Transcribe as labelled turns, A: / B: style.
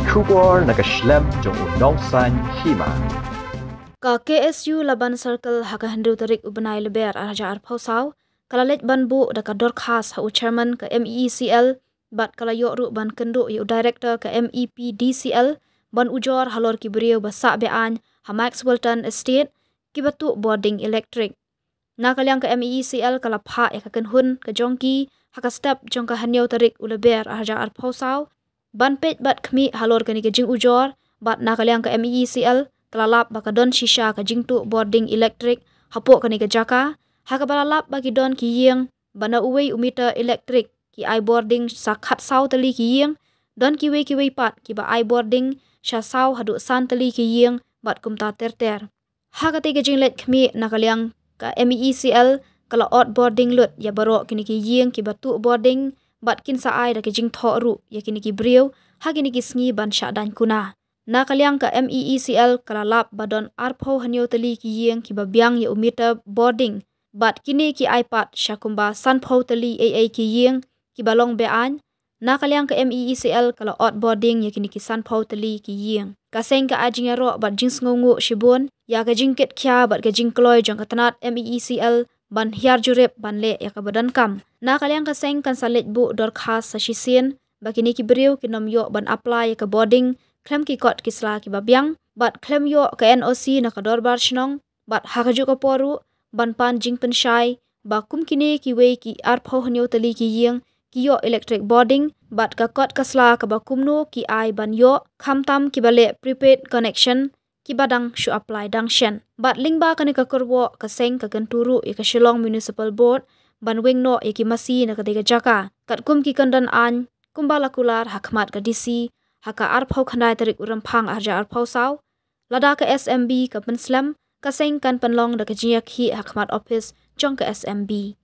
A: Kubor na Khlem jong unong san Hima.
B: Ka KSU Laban Circle haka handru tarik ubanay leber araja arpausaw kalalet banbu da ka dorkhas ha chairman ka MEECL bat kalayo ru ban kendu yu director ka MEPDCL ban ujor halor kibriyo basa Beaiñ ha Maxwelton estate kibatu Bording electric na kalyang ka MEECL kala pha ya ka kenhun ka jongki haka step jong ka hanyo tarik uleber araja arpausaw ban pet bat khmi halor kani ka jing ujor bat na kalyang ka MEECL kalalap baka don shisha ka jingtu Bording electric hapo kani ka jaka haka balalap bagi don ki yeng bana uwei umita electric ki ai Bording sa khat saw tali ki yeng don ki wei pat ki ba ai Bording sha saw hadu san tali ki yeng bat kumta ter haka te ka jinglet khmi nakalyang ka MEECL kala ot Bording lut ya baro kini ki yeng ki batu Bording bat kin sa ai da ki jing tho ru ya kini ki brieu ha kini ki sngi ban sha dan kuna na kalyang ka MEECL kalalap badon arpho hanyo tali ki yeng ki babyang ya umita Bording bat kini ki iPad syakumba sanpho tali AA ki yeng ki balong Beaiñ na kalyang ka MEECL kala ot Bording ya kini ki sanpho tali ki yeng kaseng ka ajing ro bat jing sngongu shibun ya ka jingket kya bat ka jingkloy jong katanat MEECL ban hiar jurep ban le ya ka badan kam na kalyang ka seng kan salet bu dorkhas sa shisien bakini ki briu ki nom yo ban apply ka Bording Khlem ki kot kisla ki babyang bat Khlem yo ka NOC na ka dorbar shnong bat hakaju ka poru ban pan jing penshai ba kum kini ki wei ki arpho hanyo tali ki yeng ki yo electric Bording bat ka kot kasla ka ba kumnu ki ai ban yo khamtam ki bale prepaid connection ki badang shu apply dang shen bat lingba kani ka kurwo ka seng ka ganturu e ka Shillong Municipal Board ban wingno e ki masi na ka dega jaka kat kum ki kandan an kumbala kular hakmat ka DC haka arpau khandai tarik urampang arja arpau saw lada ka SMB ka penslam ka seng kan panlong da ka jiak hi hakmat office jong ka SMB